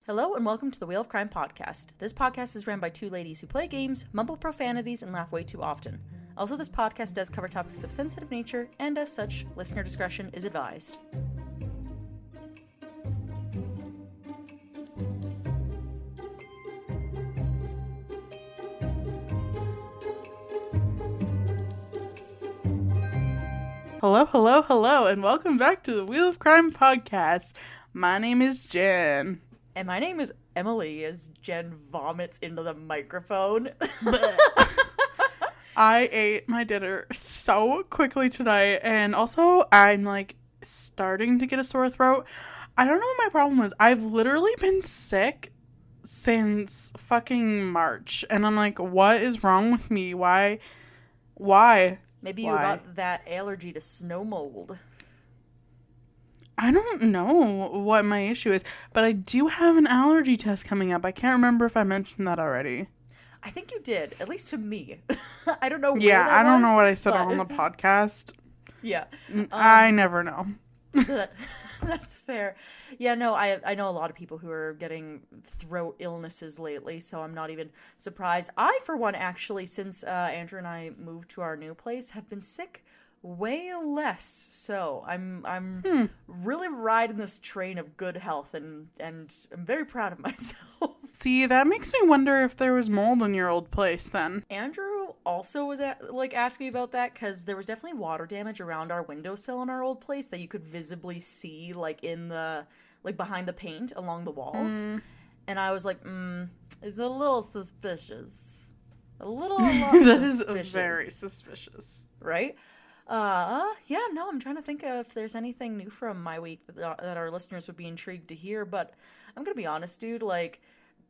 Hello and welcome to the Wheel of Crime podcast. This podcast is ran by two ladies who play games, mumble profanities, and laugh way too often. Also, this podcast does cover topics of sensitive nature, and as such, listener discretion is advised. Hello, and welcome back to the Wheel of Crime podcast. My name is Jenn. And my name is Emily, as Jenn vomits into the microphone. I ate my dinner so quickly today, and also I'm starting to get a sore throat. I don't know what my problem is. I've literally been sick since fucking March, and I'm like, what is wrong with me? Why? Maybe you got that allergy to snow mold. I don't know what my issue is, but I do have an allergy test coming up. I can't remember if I mentioned that already. I think you did, at least to me. I don't know where Yeah, that I don't was, know what I said but... on the podcast. Yeah. I never know. That's fair. Yeah, no, I know a lot of people who are getting throat illnesses lately, so I'm not even surprised. I, for one, actually, since Andrew and I moved to our new place, have been sick way less. So I'm really riding this train of good health, and I'm very proud of myself. See, that makes me wonder if there was mold in your old place then. Andrew also was asking me about that, because there was definitely water damage around our windowsill in our old place that you could visibly see in the behind the paint along the walls. And I was like, it's a little suspicious. A lot That suspicious. Is very suspicious. Right? Yeah, no, I'm trying to think if there's anything new from my week that our listeners would be intrigued to hear, but I'm gonna be honest, dude,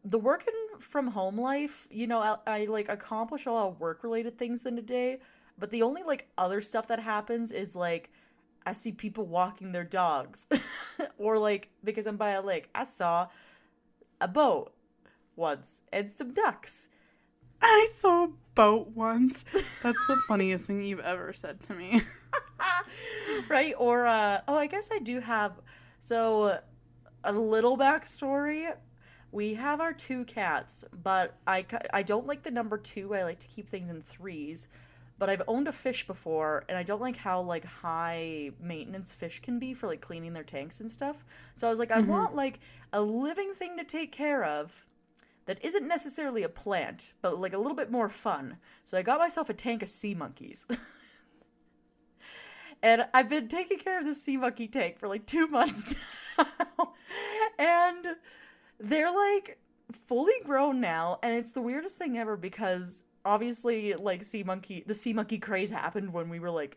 the working from home life, I accomplish a lot of work-related things in a day, but the only, other stuff that happens is, I see people walking their dogs, or, because I'm by a lake, I saw a boat once, and some ducks. I saw a boat once. That's the funniest thing you've ever said to me. Right? Or, I guess I do have, so, a little backstory. We have our two cats, but I don't like the number 2. I like to keep things in 3s. But I've owned a fish before, and I don't like how, high maintenance fish can be for, cleaning their tanks and stuff. So I was like, I want, a living thing to take care of that isn't necessarily a plant, but, a little bit more fun. So I got myself a tank of sea monkeys. And I've been taking care of this sea monkey tank for, 2 months now. And they're, fully grown now, and it's the weirdest thing ever because... Obviously, the sea monkey craze happened when we were,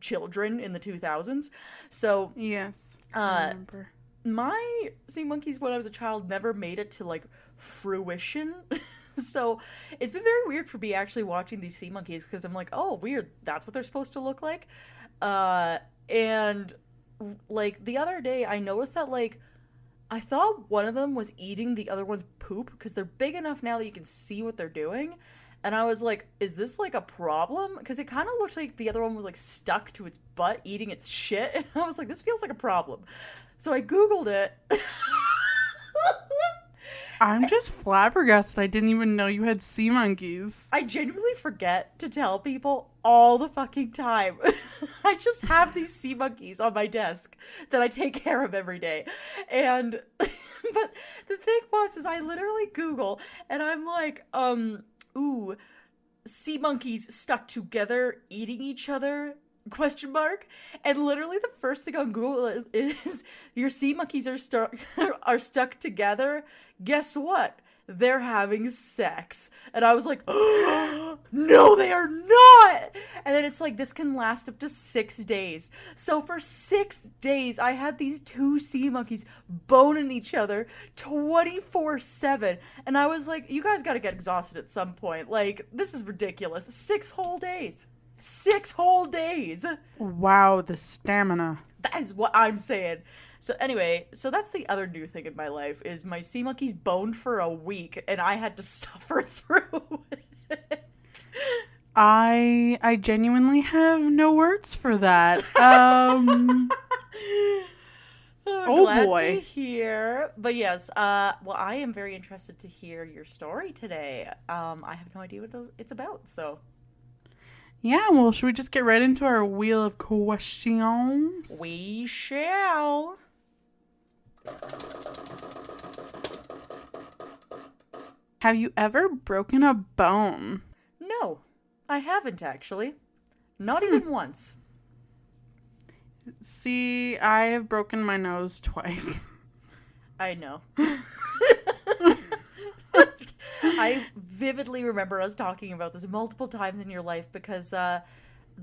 children in the 2000s. So, yes, I remember. My sea monkeys when I was a child never made it to, fruition. So, it's been very weird for me actually watching these sea monkeys because I'm like, oh, weird, that's what they're supposed to look like. And, the other day, I noticed that, I thought one of them was eating the other one's poop because they're big enough now that you can see what they're doing. And I was like, is this, a problem? Because it kind of looked like the other one was, stuck to its butt eating its shit. And I was like, this feels like a problem. So I Googled it. I'm just flabbergasted. I didn't even know you had sea monkeys. I genuinely forget to tell people all the fucking time. I just have these sea monkeys on my desk that I take care of every day. And, but the thing is I literally Google and I'm like, ooh, sea monkeys stuck together eating each other, ? And literally the first thing on Google is your sea monkeys are stuck together. Guess what? They're having sex. And I was like, oh, no, they are not. And then it's this can last up to 6 days. So for 6 days, I had these 2 sea monkeys boning each other 24/7. And I was like, you guys got to get exhausted at some point. This is ridiculous. 6 whole days. 6 whole days. Wow, the stamina. That is what I'm saying. So anyway, that's the other new thing in my life is my sea monkeys boned for a week and I had to suffer through it. I genuinely have no words for that. Oh glad to boy. hear. But yes, well, I am very interested to hear your story today. I have no idea what it's about, so Yeah, well, should we just get right into our wheel of questions? we shall. Have you ever broken a bone? No, I haven't actually. Not Hmm. even once. See, I have broken my nose twice. I know. I vividly remember us talking about this multiple times in your life because the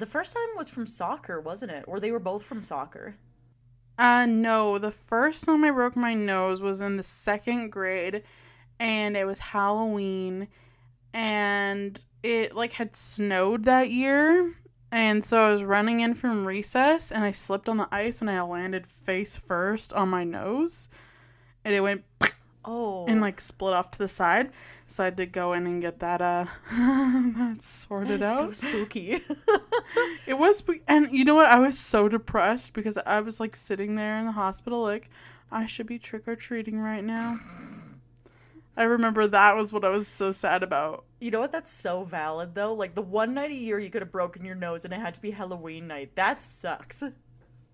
first time was from soccer, wasn't it? Or they were both from soccer. No, the first time I broke my nose was in the second grade, and it was Halloween, and it like had snowed that year, and so I was running in from recess, and I slipped on the ice, and I landed face first on my nose, and it went Oh. and like split off to the side. So I had to go in and get that that sorted That is out. so spooky. It was, and you know what? I was so depressed because I was like sitting there in the hospital, like I should be trick or treating right now. I remember that was what I was so sad about. You know what? That's so valid though. Like the one night a year you could have broken your nose and it had to be Halloween night. That sucks.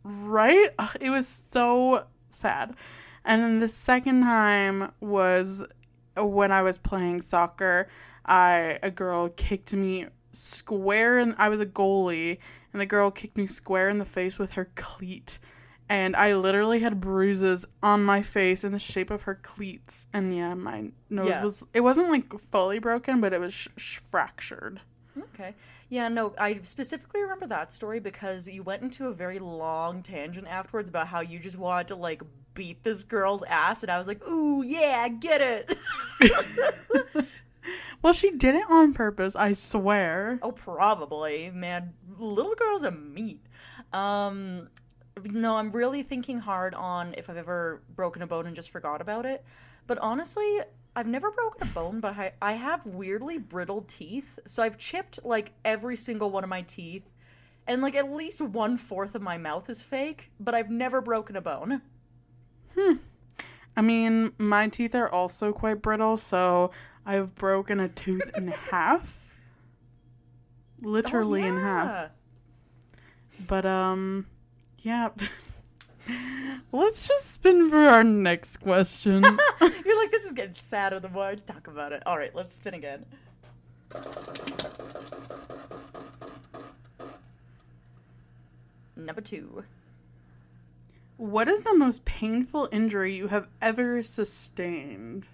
Right? Ugh, it was so sad. And then the second time was when I was playing soccer. A girl kicked me square, and I was a goalie, and the girl kicked me square in the face with her cleat. And I literally had bruises on my face in the shape of her cleats. And yeah, my nose it wasn't like fully broken, but it was fractured. Okay. Yeah, no, I specifically remember that story because you went into a very long tangent afterwards about how you just wanted to like beat this girl's ass, and I was like, ooh, yeah, get it. Well, she did it on purpose, I swear. Oh, probably. Man, little girls are meat. No, I'm really thinking hard on if I've ever broken a bone and just forgot about it. But honestly, I've never broken a bone, but I have weirdly brittle teeth. So I've chipped like every single one of my teeth, and like at least 1/4 of my mouth is fake, but I've never broken a bone. I mean, my teeth are also quite brittle, so I've broken a tooth in half. Literally Oh, in half. yeah. But, yeah. Let's just spin for our next question. You're like, this is getting sadder the more I talk about it. All right, let's spin again. Number 2. What is the most painful injury you have ever sustained?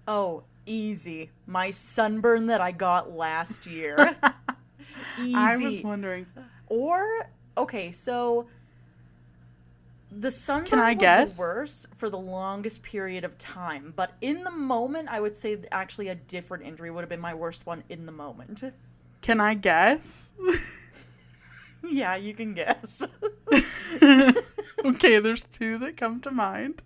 Oh, easy. My sunburn that I got last year. Easy. I was wondering. Or, okay, so the sunburn Can I was guess? the worst for the longest period of time. But in the moment, I would say actually a different injury would have been my worst one in the moment. Can I guess? Yeah, you can guess. Okay, there's 2 that come to mind.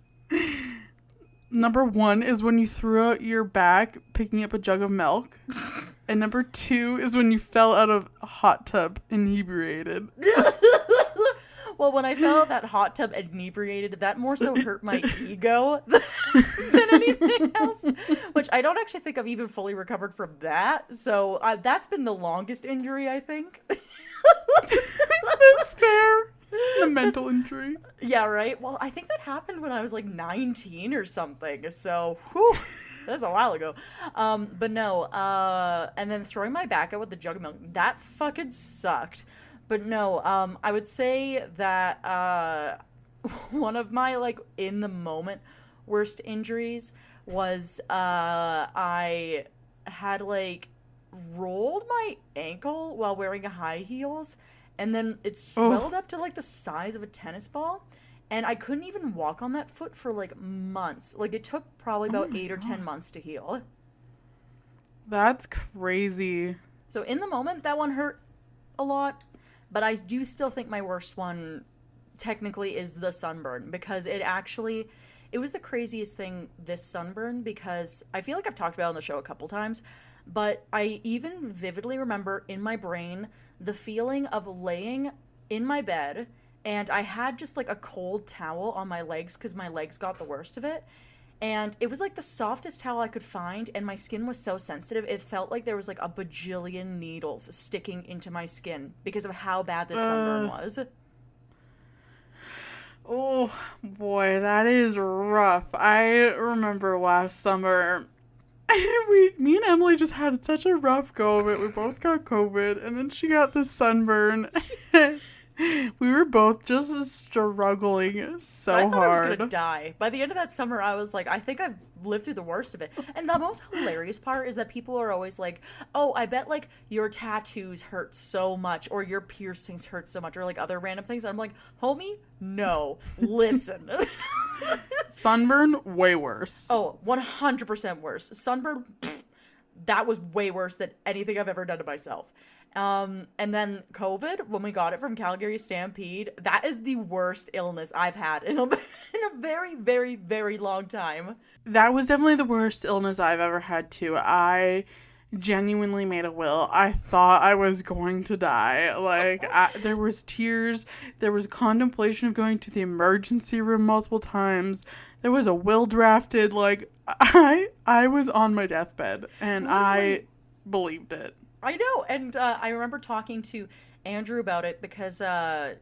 Number 1 is when you threw out your back picking up a jug of milk. And number 2 is when you fell out of a hot tub inebriated. Well, when I fell out that hot tub inebriated, that more so hurt my ego than anything else. Which I don't actually think I've even fully recovered from that. So that's been the longest injury, I think. That's fair. The mental injury. Yeah, right? Well, I think that happened when I was like 19 or something. So, whew, that's a while ago. But no, and then throwing my back out with the jug of milk, that fucking sucked. But no, I would say that one of my like in the moment worst injuries was I had like rolled my ankle while wearing high heels, and then it swelled up to like the size of a tennis ball, and I couldn't even walk on that foot for like months. Like it took probably about 8 or 10 months to heal. That's crazy. So in the moment, that one hurt a lot, but I do still think my worst one technically is the sunburn, because it was the craziest thing, this sunburn, because I feel like I've talked about it on the show a couple times, but I even vividly remember in my brain the feeling of laying in my bed and I had just like a cold towel on my legs because my legs got the worst of it. And it was like the softest towel I could find, and my skin was so sensitive, it felt like there was like a bajillion needles sticking into my skin because of how bad this sunburn was. Oh boy, that is rough. I remember last summer, me and Emily just had such a rough go of it. We both got COVID, and then she got this sunburn. We were both just struggling so I thought hard. I was gonna die. By the end of that summer, I was like, I think I've lived through the worst of it. And the most hilarious part is that people are always like, oh, I bet like your tattoos hurt so much, or your piercings hurt so much, or like other random things. And I'm like, homie, no, listen. Sunburn, way worse. Oh, 100% worse. Sunburn, that was way worse than anything I've ever done to myself. And then COVID, when we got it from Calgary Stampede, that is the worst illness I've had in a very, very, very long time. That was definitely the worst illness I've ever had too. I genuinely made a will. I thought I was going to die. Like, there was tears. There was contemplation of going to the emergency room multiple times. There was a will drafted. Like, I was on my deathbed, and literally, I believed it. I know, and I remember talking to Andrew about it because,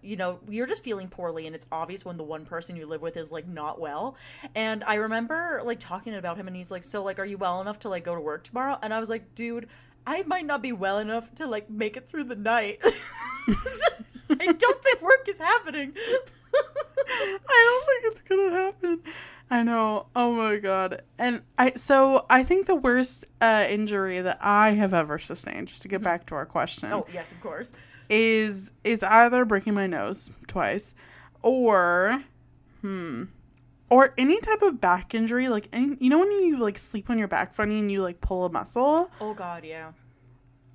you're just feeling poorly, and it's obvious when the one person you live with is, like, not well. And I remember, like, talking about him, and he's like, so, like, are you well enough to, like, go to work tomorrow? And I was like, dude, I might not be well enough to, like, make it through the night. I don't think work is happening. I don't think it's gonna happen. I know. Oh my god. And I think the worst injury that I have ever sustained, just to get back to our question. Oh, yes, of course. Is either breaking my nose twice or any type of back injury, like when you like sleep on your back funny and you like pull a muscle? Oh god, yeah.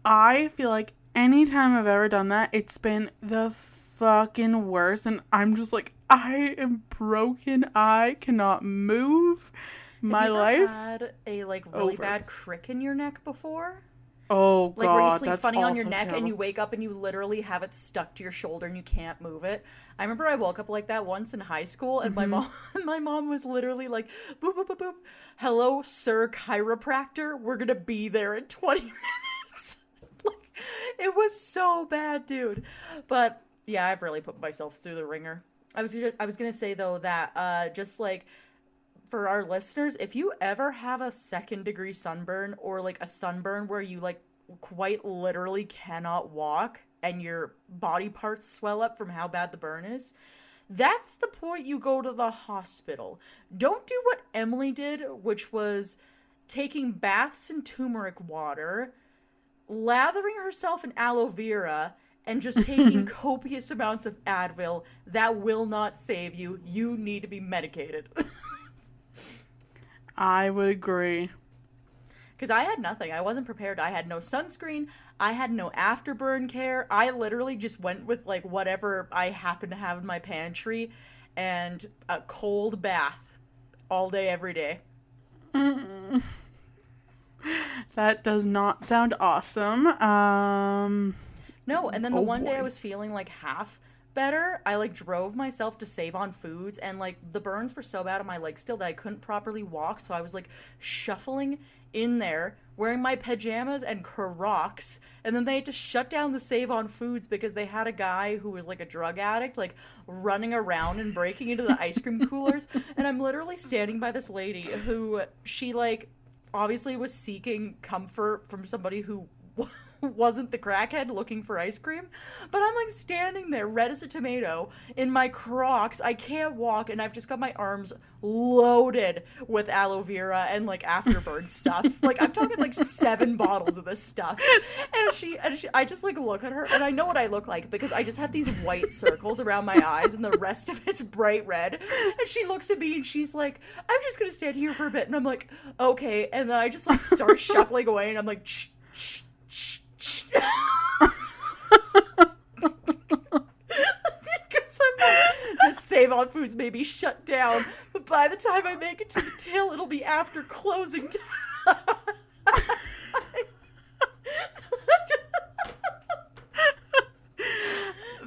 I feel like anytime I've ever done that, it's been the fucking worst, and I'm just like, I am broken. I cannot move. My life. Have you ever had a like really bad crick in your neck before? Oh god, like where you sleep that's funny on your neck terrible. and you wake up and you literally have it stuck to your shoulder and you can't move it. I remember I woke up like that once in high school, and my mom was literally like, boop boop boop boop, hello sir chiropractor, we're gonna be there in 20 minutes. Like, it was so bad, dude. But yeah, I've really put myself through the ringer. I was gonna say though that just like for our listeners, if you ever have a 2nd-degree sunburn, or like a sunburn where you like quite literally cannot walk and your body parts swell up from how bad the burn is, that's the point you go to the hospital. Don't do what Emily did, which was taking baths in turmeric water, lathering herself in aloe vera, and just taking copious amounts of Advil. That will not save you. You need to be medicated. I would agree. Because I had nothing. I wasn't prepared. I had no sunscreen. I had no afterburn care. I literally just went with like whatever I happened to have in my pantry and a cold bath all day, every day. Mm-mm. That does not sound awesome. No, and then the one day I was feeling like half better, I like drove myself to Save on Foods, and like the burns were so bad on my legs still that I couldn't properly walk, so I was like shuffling in there wearing my pajamas and Crocs, and then they had to shut down the Save on Foods because they had a guy who was like a drug addict like running around and breaking into the ice cream coolers, and I'm literally standing by this lady who she like obviously was seeking comfort from somebody who wasn't the crackhead looking for ice cream, but I'm like standing there red as a tomato in my Crocs. I can't walk, and I've just got my arms loaded with aloe vera and like afterburn stuff. Like I'm talking like 7 bottles of this stuff. And I just like look at her, and I know what I look like because I just have these white circles around my eyes and the rest of it's bright red. And she looks at me and she's like, I'm just gonna stand here for a bit. And I'm like, okay. And then I just like start shuffling away, and I'm like, shh, shh, shh. Because the Save on Foods may be shut down, but by the time I make it to the till, it'll be after closing time.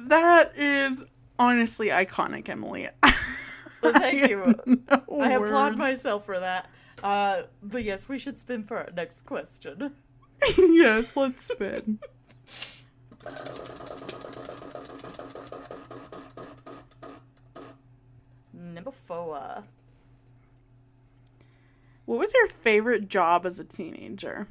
That is Honestly, iconic, Emily. Well, thank you. No I applaud words. myself for that. But yes, we should spin for our next question. Yes, let's spin. Number 4. What was your favorite job as a teenager?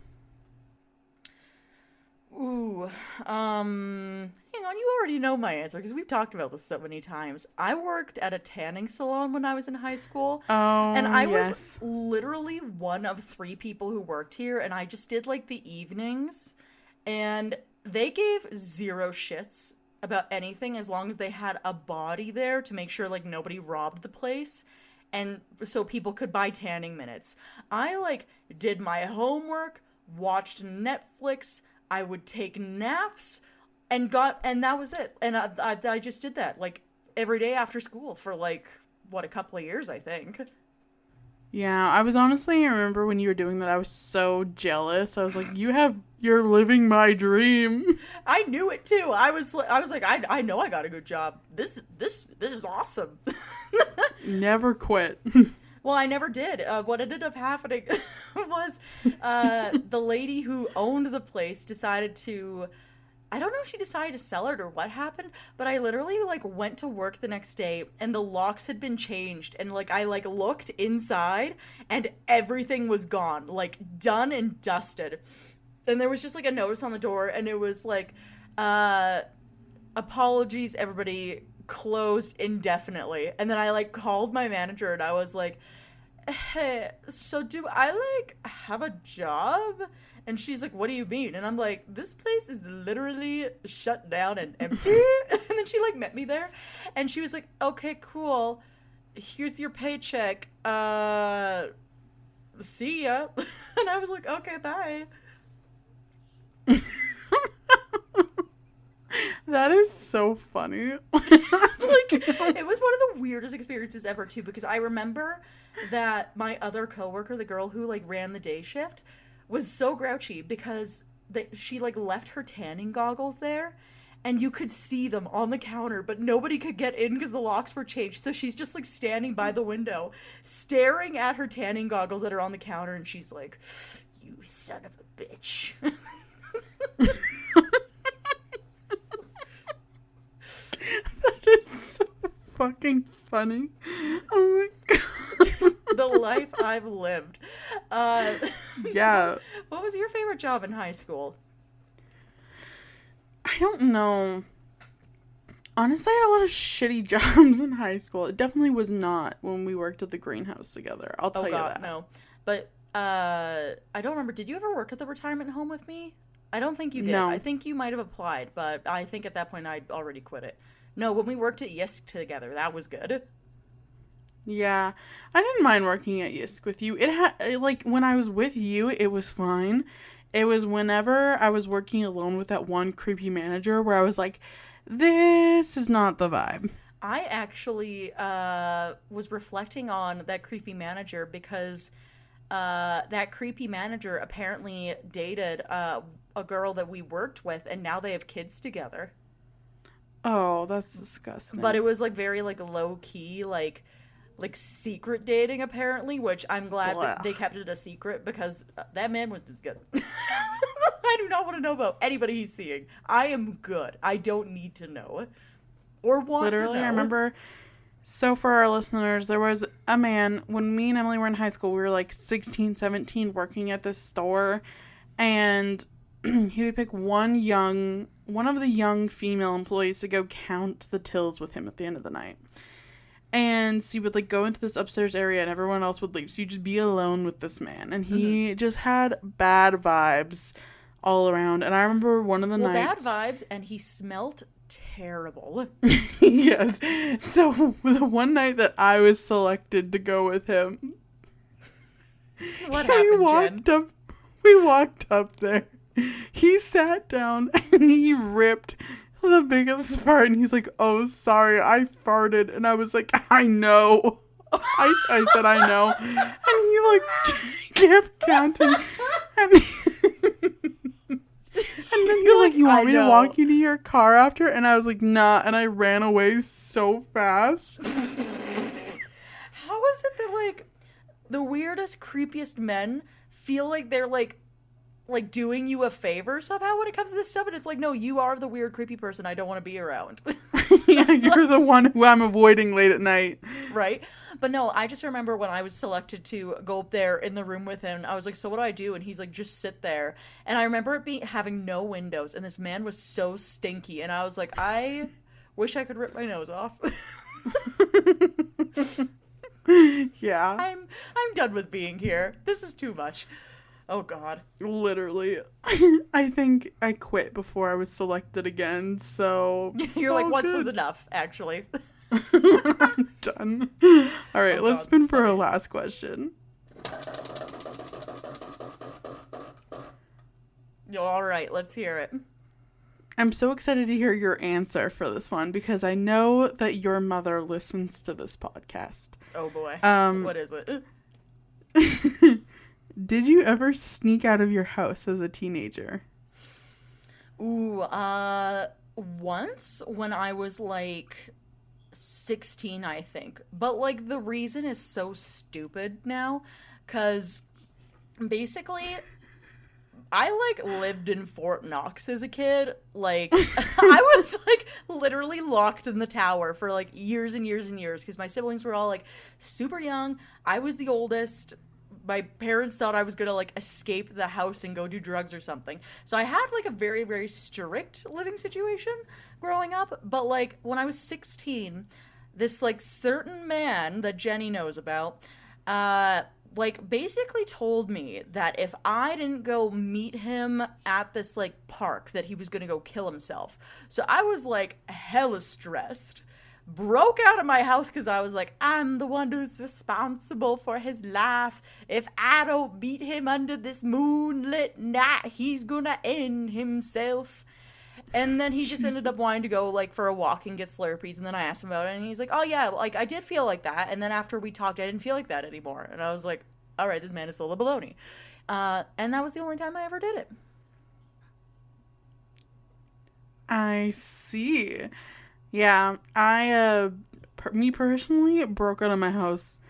Ooh, hang on, you already know my answer because we've talked about this so many times. I worked at a tanning salon when I was in high school, and Oh, I was yes. literally one of 3 people who worked here, and I just did like the evenings, and they gave 0 shits about anything as long as they had a body there to make sure like nobody robbed the place. And so people could buy tanning minutes. I like did my homework, watched Netflix, I would take naps and that was it. And I just did that like every day after school for like what, a couple of years, I think. Yeah, I was honestly, I remember when you were doing that, I was so jealous. I was like, you're living my dream. I knew it too. I was like I know I got a good job. This is awesome. Never quit. Well, I never did. What ended up happening was the lady who owned the place decided to. I don't know if she decided to sell it or what happened, but I literally like went to work the next day and the locks had been changed and like I like looked inside and everything was gone, like done and dusted. And there was just like a notice on the door and it was like apologies everybody, closed indefinitely. And then I like called my manager and I was like, hey, so do I like have a job? And she's like, what do you mean? And I'm like, this place is literally shut down and empty. And then she like met me there and she was like, okay, cool, here's your paycheck, see ya. And I was like, okay, bye. That is so funny. Like, it was one of the weirdest experiences ever too, because I remember that my other coworker, the girl who like ran the day shift, was so grouchy because she like left her tanning goggles there and you could see them on the counter, but nobody could get in because the locks were changed. So she's just like standing by the window staring at her tanning goggles that are on the counter and she's like, you son of a bitch. That is so fucking funny. Oh my god. The life I've lived. Yeah. What was your favorite job in high school? I don't know. Honestly, I had a lot of shitty jobs in high school. It definitely was not when we worked at the greenhouse together. I'll tell you that. No. But I don't remember. Did you ever work at the retirement home with me? I don't think you did. No. I think you might have applied, but I think at that point I'd already quit it. No, when we worked at Yisk together, that was good. Yeah. I didn't mind working at Yisk with you. It had, like, when I was with you, it was fine. It was whenever I was working alone with that one creepy manager where I was like, this is not the vibe. I actually was reflecting on that creepy manager because that creepy manager apparently dated a girl that we worked with, and now they have kids together. Oh, that's disgusting. But it was like very like low key, like secret dating apparently, which I'm glad that they kept it a secret because that man was disgusting. I do not want to know about anybody he's seeing. I am good. I don't need to know or want Literally, to know. I remember. So for our listeners, there was a man, when me and Emily were in high school, we were like 16, 17, working at this store, and he would pick one of the young female employees to go count the tills with him at the end of the night. And so you would like go into this upstairs area and everyone else would leave. So you'd just be alone with this man. And he just had bad vibes all around. And I remember one of the nights. Bad vibes, and he smelt terrible. Yes. So the one night that I was selected to go with him. What happened, Jen? We walked up there. He sat down and he ripped the biggest fart and he's like, oh, sorry, I farted. And I was like, I know. I said, I know. And he like kept counting. And then he like you want I me to know. walk you to your car after? And I was like, nah. And I ran away so fast. How is it that, like, the weirdest, creepiest men feel like they're, like doing you a favor somehow when it comes to this stuff? And it's like, no, you are the weird, creepy person I don't want to be around. Yeah, you're the one who I'm avoiding late at night. Right? But no, I just remember when I was selected to go up there in the room with him, I was like, so what do I do? And he's like, just sit there. And I remember it having no windows, and this man was so stinky, and I was like, I wish I could rip my nose off. Yeah. I'm done with being here. This is too much. Oh god. Literally. I think I quit before I was selected again, so... You're like, once was enough, actually. I'm done. Alright, Oh, let's God, spin that's for our funny. last question. Alright, let's hear it. I'm so excited to hear your answer for this one because I know that your mother listens to this podcast. Oh boy. Um, What is it? Did you ever sneak out of your house as a teenager? Ooh, once when I was like 16, I think. But like the reason is so stupid now, cuz basically I like lived in Fort Knox as a kid. Like I was like literally locked in the tower for like years and years and years because my siblings were all like super young. I was the oldest. My parents thought I was gonna like escape the house and go do drugs or something. So I had like a very, very strict living situation growing up. But like when I was 16, this like certain man that Jenny knows about, like basically told me that if I didn't go meet him at this like park, that he was gonna go kill himself. So I was like hella stressed. Broke out of my house because I was like, I'm the one who's responsible for his life. If I don't beat him under this moonlit night, he's gonna end himself. And then he just ended up wanting to go like for a walk and get Slurpees. And then I asked him about it, and he's like, oh yeah, like I did feel like that. And then after we talked, I didn't feel like that anymore. And I was like, all right, this man is full of baloney. And that was the only time I ever did it. I see. Yeah, me personally broke out of my house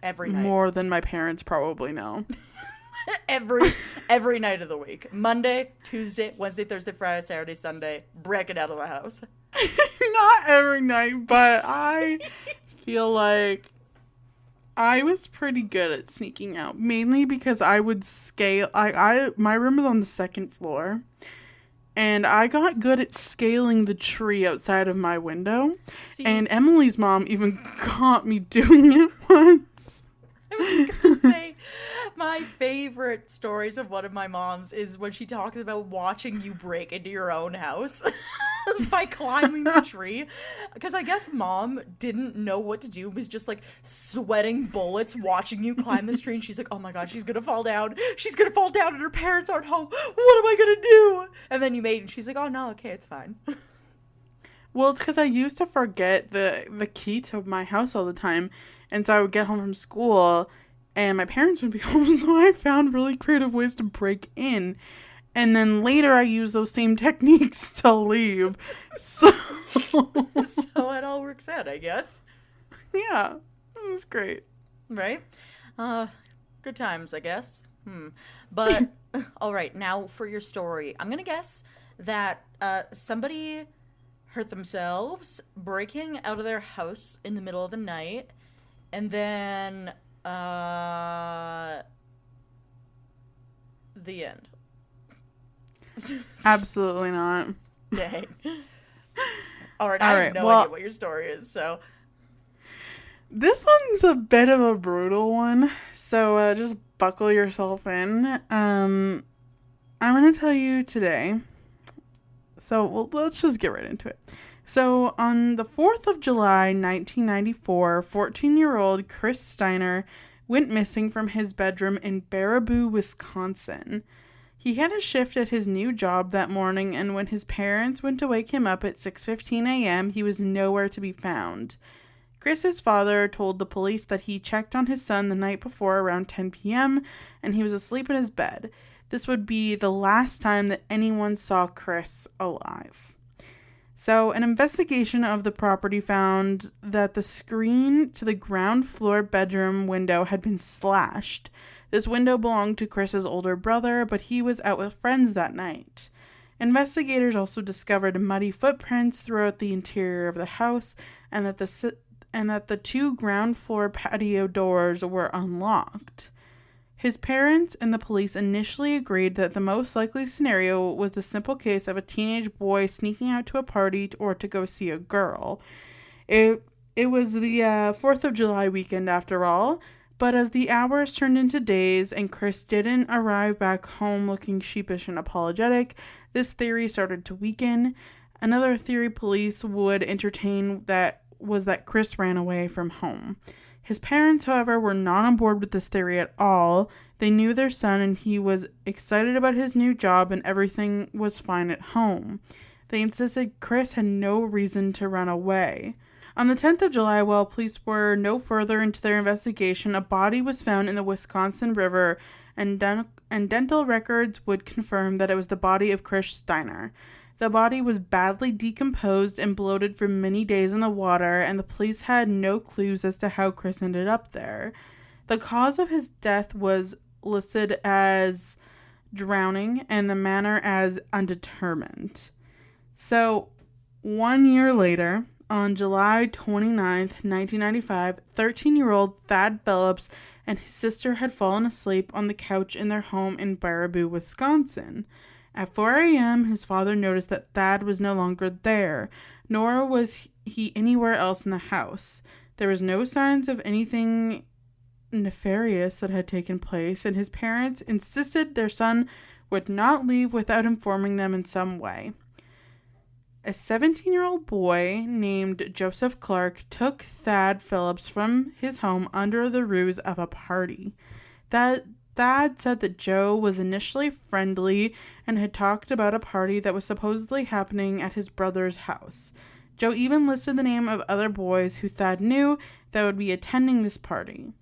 Every night. more than my parents probably know. every night of the week. Monday, Tuesday, Wednesday, Thursday, Friday, Saturday, Sunday. Break it out of the house. Not every night, but I feel like I was pretty good at sneaking out, mainly because I would scale. My room was on the second floor. And I got good at scaling the tree outside of my window. See, And Emily's mom even caught me doing it once. I was gonna say, my favorite stories of one of my moms is when she talks about watching you break into your own house by climbing the tree. Because I guess mom didn't know what to do, was just like sweating bullets watching you climb this tree. And she's like, oh my god, she's gonna fall down. She's gonna fall down and her parents aren't home. What am I gonna do? And then you made it, and she's like, oh no, okay, it's fine. Well, it's because I used to forget the key to my house all the time. And so I would get home from school and my parents would be home. So I found really creative ways to break in. And then later I used those same techniques to leave. So, So it all works out, I guess. yeah, it was great. Right? Good times, I guess. But, all right, now for your story. I'm gonna guess that somebody hurt themselves breaking out of their house in the middle of the night, and then, the end. Absolutely not. Dang. All right, I have no idea what your story is, so... This one's a bit of a brutal one, so just buckle yourself in. I'm going to tell you today. So let's just get right into it. So on the 4th of July, 1994, 14-year-old Chris Steiner went missing from his bedroom in Baraboo, Wisconsin. He had a shift at his new job that morning, and when his parents went to wake him up at 6:15 a.m., he was nowhere to be found. Chris's father told the police that he checked on his son the night before around 10 p.m. and he was asleep in his bed. This would be the last time that anyone saw Chris alive. So, an investigation of the property found that the screen to the ground floor bedroom window had been slashed. This window belonged to Chris's older brother, but he was out with friends that night. Investigators also discovered muddy footprints throughout the interior of the house, and that the 2 ground floor patio doors were unlocked. His parents and the police initially agreed that the most likely scenario was the simple case of a teenage boy sneaking out to a party or to go see a girl. It was the 4th of July weekend after all, but as the hours turned into days and Chris didn't arrive back home looking sheepish and apologetic, this theory started to weaken. Another theory police would entertain was that Chris ran away from home. His parents, however, were not on board with this theory at all. They knew their son and he was excited about his new job and everything was fine at home. They insisted Chris had no reason to run away. On the 10th of July, while police were no further into their investigation, a body was found in the Wisconsin River, and dental records would confirm that it was the body of Chris Steiner. The body was badly decomposed and bloated for many days in the water, and the police had no clues as to how Chris ended up there. The cause of his death was listed as drowning and the manner as undetermined. So, 1 year later, on July 29th, 1995, 13-year-old Thad Phillips and his sister had fallen asleep on the couch in their home in Baraboo, Wisconsin. At 4 a.m., his father noticed that Thad was no longer there, nor was he anywhere else in the house. There was no signs of anything nefarious that had taken place, and his parents insisted their son would not leave without informing them in some way. A 17-year-old boy named Joseph Clark took Thad Phillips from his home under the ruse of a party. Thad said that Joe was initially friendly and had talked about a party that was supposedly happening at his brother's house. Joe even listed the name of other boys who Thad knew that would be attending this party.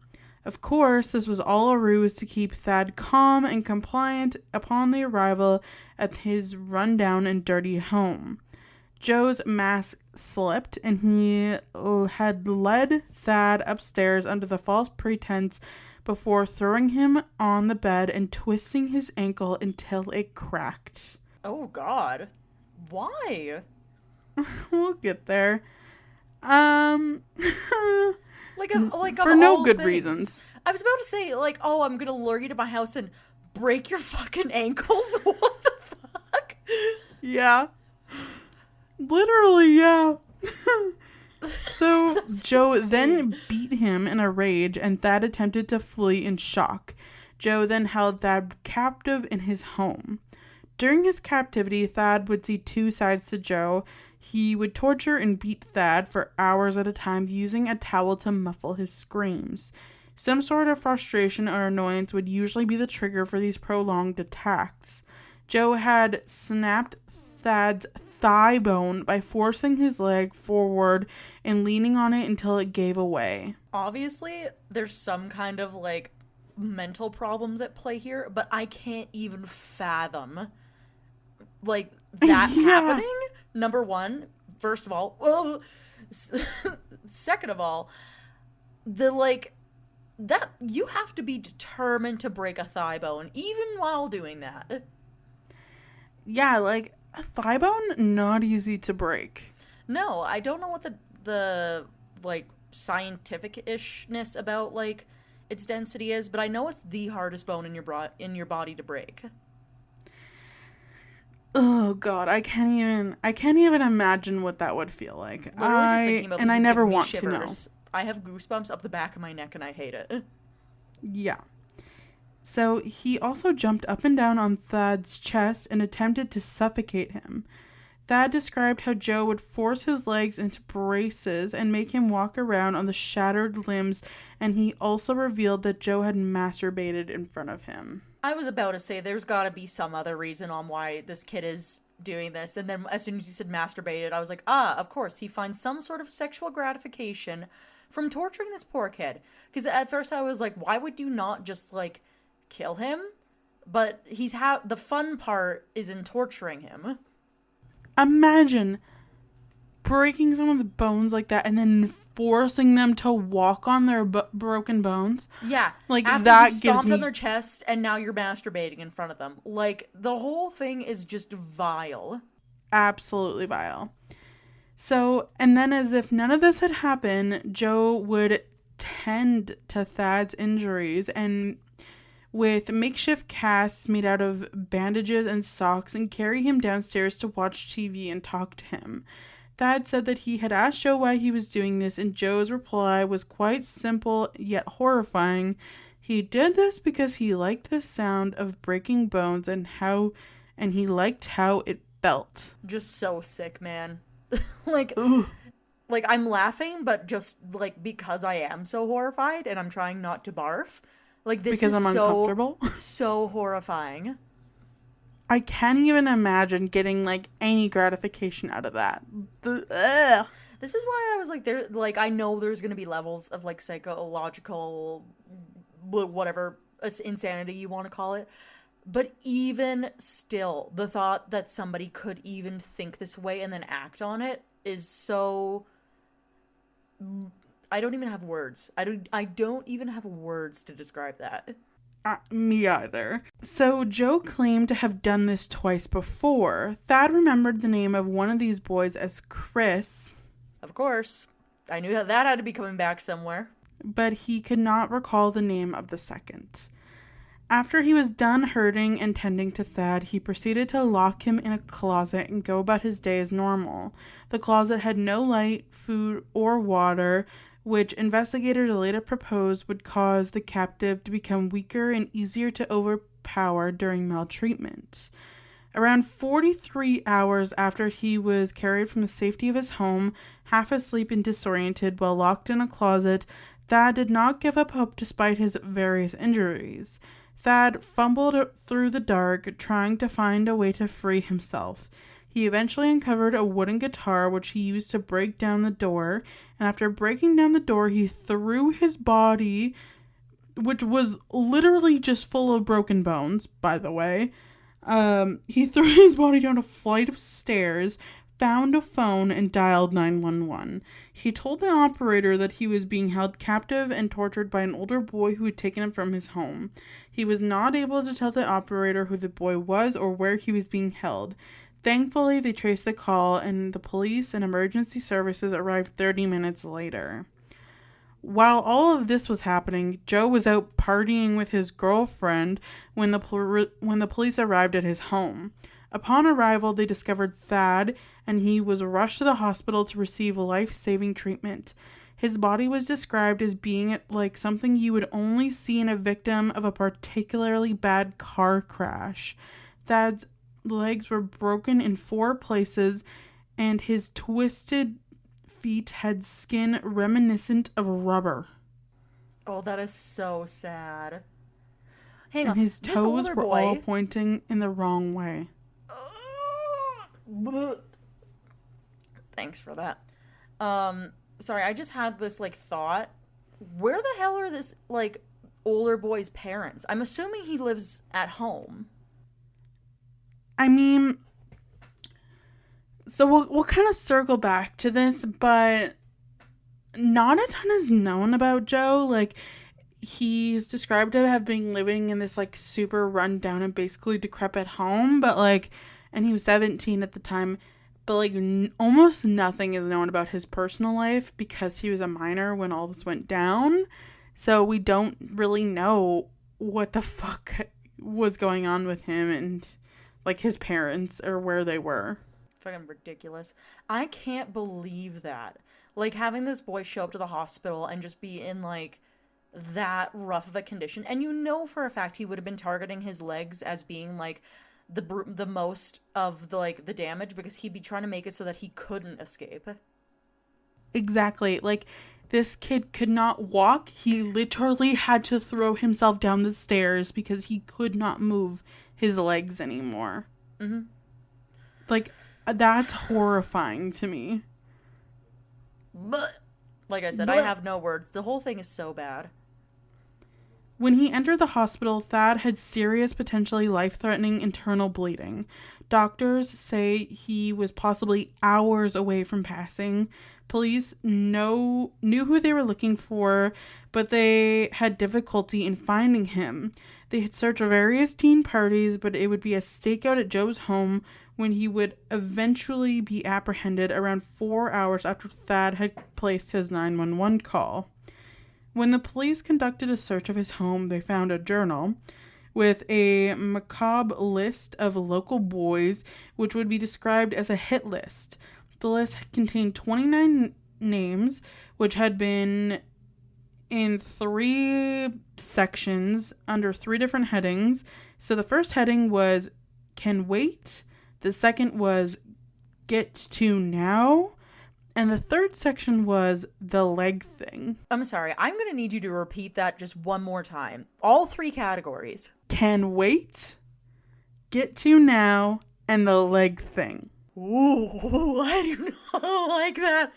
Of course, this was all a ruse to keep Thad calm and compliant upon the arrival at his rundown and dirty home. Joe's mask slipped, and he had led Thad upstairs under the false pretense before throwing him on the bed and twisting his ankle until it cracked. Oh, God. Why? We'll get there. For no good reasons. I was about to say, I'm gonna lure you to my house and break your fucking ankles. What the fuck? Yeah. Literally, yeah. So, Joe then beat him in a rage, and Thad attempted to flee in shock. Joe then held Thad captive in his home. During his captivity, Thad would see 2 sides to Joe. He would torture and beat Thad for hours at a time, using a towel to muffle his screams. Some sort of frustration or annoyance would usually be the trigger for these prolonged attacks. Joe had snapped Thad's thigh bone by forcing his leg forward and leaning on it until it gave away. Obviously, there's some kind of, mental problems at play here, but I can't even fathom, that happening. Number one, first of all, second of all, that you have to be determined to break a thigh bone, even while doing that. Yeah, a thigh bone, not easy to break. No, I don't know what the scientific-ishness about, its density is, but I know it's the hardest bone in your body to break. Oh God, I can't even imagine what that would feel like. Literally just thinking about this I is never giving me want shivers. to know. I have goosebumps up the back of my neck and I hate it. Yeah. So he also jumped up and down on Thad's chest and attempted to suffocate him. Thad described how Joe would force his legs into braces and make him walk around on the shattered limbs, and he also revealed that Joe had masturbated in front of him. I was about to say there's got to be some other reason on why this kid is doing this, and then as soon as you said masturbated, I was like, of course, he finds some sort of sexual gratification from torturing this poor kid. Because at first I was like, why would you not just, kill him? But the fun part is in torturing him. Imagine breaking someone's bones like that and then forcing them to walk on their broken bones. Yeah. Like, After that you gives stomped me... on their chest and now you're masturbating in front of them. Like, the whole thing is just vile. Absolutely vile. So, and then as if none of this had happened, Joe would tend to Thad's injuries and with makeshift casts made out of bandages and socks and carry him downstairs to watch TV and talk to him. Thad said that he had asked Joe why he was doing this, and Joe's reply was quite simple yet horrifying. He did this because he liked the sound of breaking bones and he liked how it felt. Just so sick, man. Like, Ooh. like I'm laughing, but just like because I am so horrified and I'm trying not to barf. Like, this Because is I'm uncomfortable. so horrifying. I can't even imagine getting like any gratification out of that. Ugh. This is why I was like, I know there's gonna be levels of like psychological, whatever insanity you want to call it. But even still, the thought that somebody could even think this way and then act on it is so... I don't even have words. I don't even have words to describe that. Me either. So Joe claimed to have done this twice before. Thad remembered the name of one of these boys as Chris. Of course. I knew that had to be coming back somewhere. But he could not recall the name of the second. After he was done hurting and tending to Thad, he proceeded to lock him in a closet and go about his day as normal. The closet had no light, food, or water, which investigators later proposed would cause the captive to become weaker and easier to overpower during maltreatment. Around 43 hours after he was carried from the safety of his home, half asleep and disoriented while locked in a closet, Thad did not give up hope despite his various injuries. Thad fumbled through the dark, trying to find a way to free himself. He eventually uncovered a wooden guitar, which he used to break down the door, and after breaking down the door, he threw his body, which was literally just full of broken bones, by the way. He threw his body down a flight of stairs, found a phone, and dialed 911. He told the operator that he was being held captive and tortured by an older boy who had taken him from his home. He was not able to tell the operator who the boy was or where he was being held. Thankfully, they traced the call, and the police and emergency services arrived 30 minutes later. While all of this was happening, Joe was out partying with his girlfriend when the police arrived at his home. Upon arrival, they discovered Thad, and he was rushed to the hospital to receive life-saving treatment. His body was described as being like something you would only see in a victim of a particularly bad car crash. Thad's legs were broken in 4 places, and his twisted feet had skin reminiscent of rubber. Oh, that is so sad. Hang and on. His toes were all pointing in the wrong way. Thanks for that. Sorry, I just had this like thought. Where the hell are this like older boy's parents? I'm assuming he lives at home. I mean, so we'll kind of circle back to this, but not a ton is known about Joe. Like, he's described to have been living in this like super run down and basically decrepit home, but like, and he was 17 at the time, but like almost nothing is known about his personal life because he was a minor when all this went down. So we don't really know what the fuck was going on with him and like his parents or where they were. Fucking ridiculous. I can't believe that. Like, having this boy show up to the hospital and just be in like that rough of a condition, and you know for a fact he would have been targeting his legs as being like the most of the like the damage, because he'd be trying to make it so that he couldn't escape. Exactly. Like, this kid could not walk. He literally had to throw himself down the stairs because he could not move his legs anymore. Mm-hmm. Like, that's horrifying to me. But like I said, I have no words. The whole thing is so bad. When he entered the hospital, Thad had serious, potentially life-threatening internal bleeding. Doctors say he was possibly hours away from passing. Police knew who they were looking for, but they had difficulty in finding him. They had searched various teen parties, but it would be a stakeout at Joe's home when he would eventually be apprehended around 4 hours after Thad had placed his 911 call. When the police conducted a search of his home, they found a journal with a macabre list of local boys, which would be described as a hit list. The list contained 29 names, which had been in 3 sections under 3 different headings. So the first heading was Can Wait, the second was Get to Now, and the third section was The Leg Thing. I'm sorry, I'm going to need you to repeat that just one more time. All 3 categories. Can Wait, Get to Now, and The Leg Thing. Ooh, I do not like that.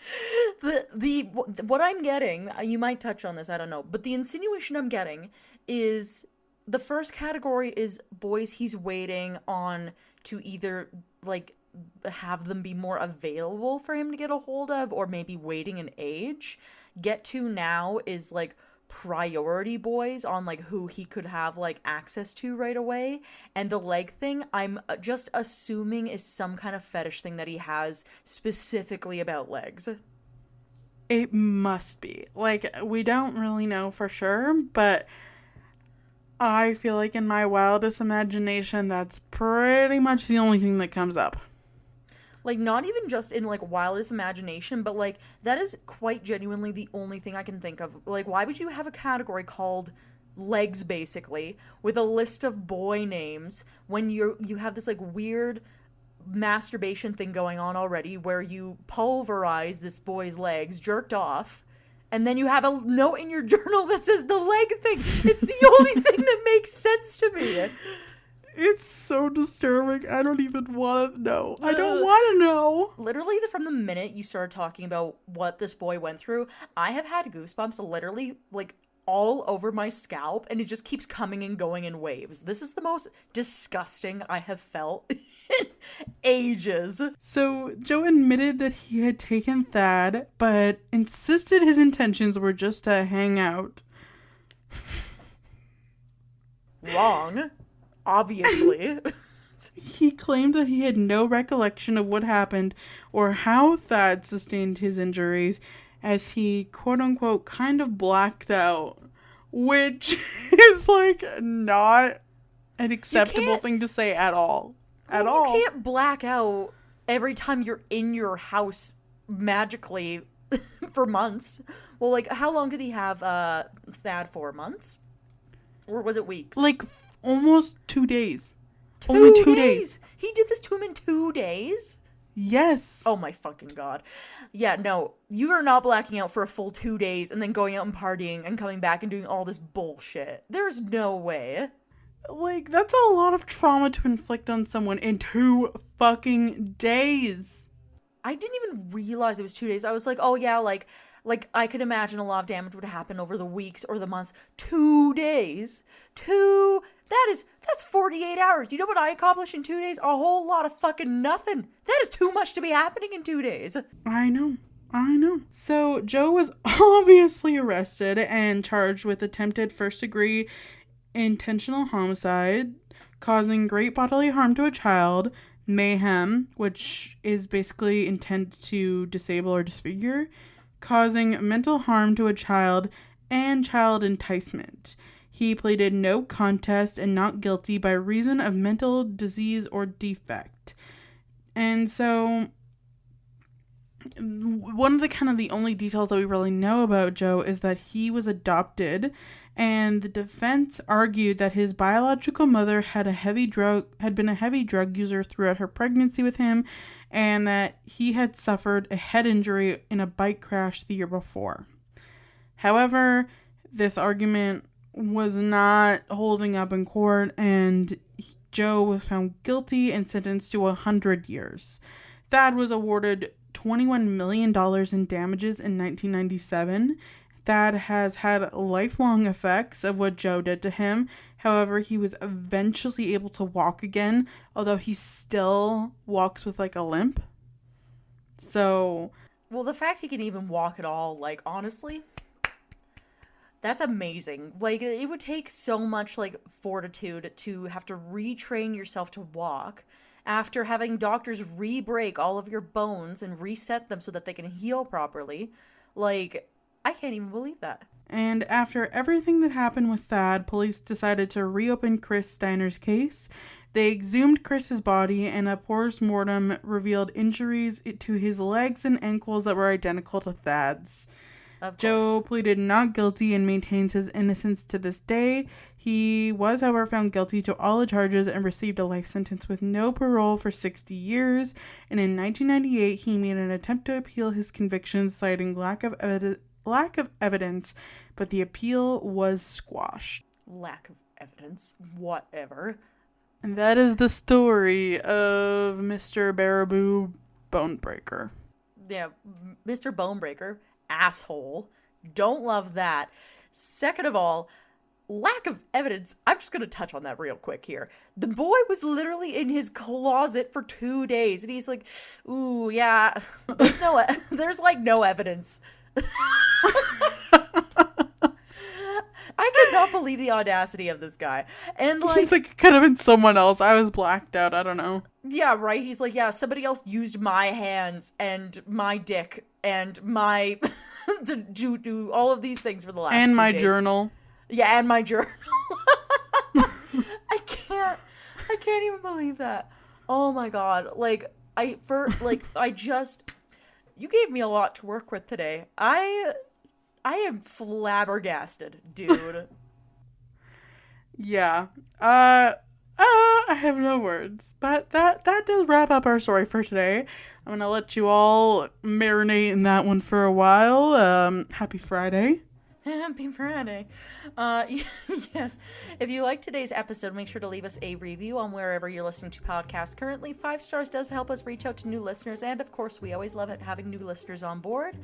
What I'm getting, you might touch on this, I don't know, but the insinuation I'm getting is the first category is boys he's waiting on to either, like, have them be more available for him to get a hold of, or maybe waiting in age. Get to Now is, like, priority boys on, like, who he could have, like, access to right away. And the leg thing, I'm just assuming is some kind of fetish thing that he has specifically about legs. It must be. Like, we don't really know for sure, but I feel like in my wildest imagination, that's pretty much the only thing that comes up. Like, not even just in, like, wildest imagination, but, like, that is quite genuinely the only thing I can think of. Like, why would you have a category called legs, basically, with a list of boy names when you have this, like, weird masturbation thing going on already where you pulverize this boy's legs, jerked off, and then you have a note in your journal that says the leg thing. It's the only thing that makes sense to me. It's so disturbing. I don't even want to know. I don't want to know. Literally, from the minute you started talking about what this boy went through, I have had goosebumps literally, like, all over my scalp, and it just keeps coming and going in waves. This is the most disgusting I have felt in ages. So, Joe admitted that he had taken Thad, but insisted his intentions were just to hang out. Wrong. Obviously. He claimed that he had no recollection of what happened or how Thad sustained his injuries, as he, quote-unquote, kind of blacked out, which is, like, not an acceptable thing to say at all. At all. You can't black out every time you're in your house magically for months. Well, like, how long did he have Thad for? Months? Or was it weeks? Like, almost 2 days. Only 2 days. He did this to him in 2 days? Yes. Oh my fucking god. Yeah, no. You are not blacking out for a full 2 days and then going out and partying and coming back and doing all this bullshit. There's no way. Like, that's a lot of trauma to inflict on someone in 2 fucking days. I didn't even realize it was 2 days. I was like, oh yeah, like I could imagine a lot of damage would happen over the weeks or the months. 2 days? That's 48 hours. You know what I accomplished in 2 days? A whole lot of fucking nothing. That is too much to be happening in 2 days. I know. So, Joe was obviously arrested and charged with attempted first-degree intentional homicide, causing great bodily harm to a child, mayhem, which is basically intent to disable or disfigure, causing mental harm to a child, and child enticement. He pleaded no contest and not guilty by reason of mental disease or defect. And so, one of the only details that we really know about Joe is that he was adopted, and the defense argued that his biological mother had been a heavy drug user throughout her pregnancy with him, and that he had suffered a head injury in a bike crash the year before. However, this argument was not holding up in court, and Joe was found guilty and sentenced to 100 years. Thad was awarded $21 million in damages in 1997. Thad has had lifelong effects of what Joe did to him. However, he was eventually able to walk again, although he still walks with like a limp. So, well, the fact he can even walk at all, like, honestly, that's amazing. Like, it would take so much, like, fortitude to have to retrain yourself to walk after having doctors re-break all of your bones and reset them so that they can heal properly. Like, I can't even believe that. And after everything that happened with Thad, police decided to reopen Chris Steiner's case. They exhumed Chris's body, and a post-mortem revealed injuries to his legs and ankles that were identical to Thad's. Joe pleaded not guilty and maintains his innocence to this day. He was, however, found guilty to all the charges and received a life sentence with no parole for 60 years. And in 1998, he made an attempt to appeal his convictions, citing lack of evidence, but the appeal was squashed. Lack of evidence? Whatever. And that is the story of Mr. Baraboo Bone Breaker. Yeah, Mr. Bone Breaker, asshole. Don't love that. Second of all, lack of evidence. I'm just going to touch on that real quick here. The boy was literally in his closet for 2 days, and he's like, ooh, yeah, there's like no evidence. I cannot believe the audacity of this guy. And like, he's like, it could have been someone else. I was blacked out. I don't know. Yeah, right. He's like, yeah, somebody else used my hands and my dick and my to do all of these things for the last 2 days. And my journal. Yeah, and my journal. I can't even believe that. Oh my god. Like, you gave me a lot to work with today. I am flabbergasted, dude. Yeah. I have no words. But that does wrap up our story for today. I'm gonna let you all marinate in that one for a while. Happy Friday. Happy Friday. Yes. If you liked today's episode, make sure to leave us a review on wherever you're listening to podcasts currently. 5 stars does help us reach out to new listeners, and of course, we always love it having new listeners on board.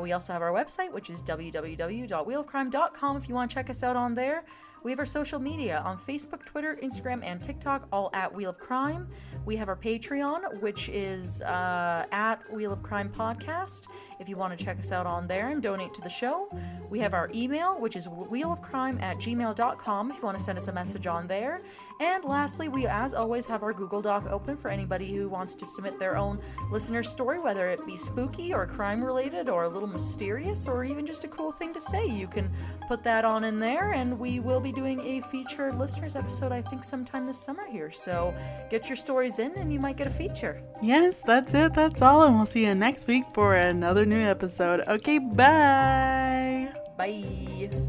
We also have our website, which is www.wheelofcrime.com if you want to check us out on there. We have our social media on Facebook, Twitter, Instagram, and TikTok, all at Wheel of Crime. We have our Patreon, which is at Wheel of Crime Podcast, if you want to check us out on there and donate to the show. We have our email, which is wheelofcrime@gmail.com, if you want to send us a message on there. And lastly, we, as always, have our Google Doc open for anybody who wants to submit their own listener story, whether it be spooky or crime-related or a little mysterious or even just a cool thing to say. You can put that on in there, and we will be doing a featured listeners episode, I think, sometime this summer here. So get your stories in, and you might get a feature. Yes, that's it. That's all, and we'll see you next week for another new episode. Okay, bye! Bye!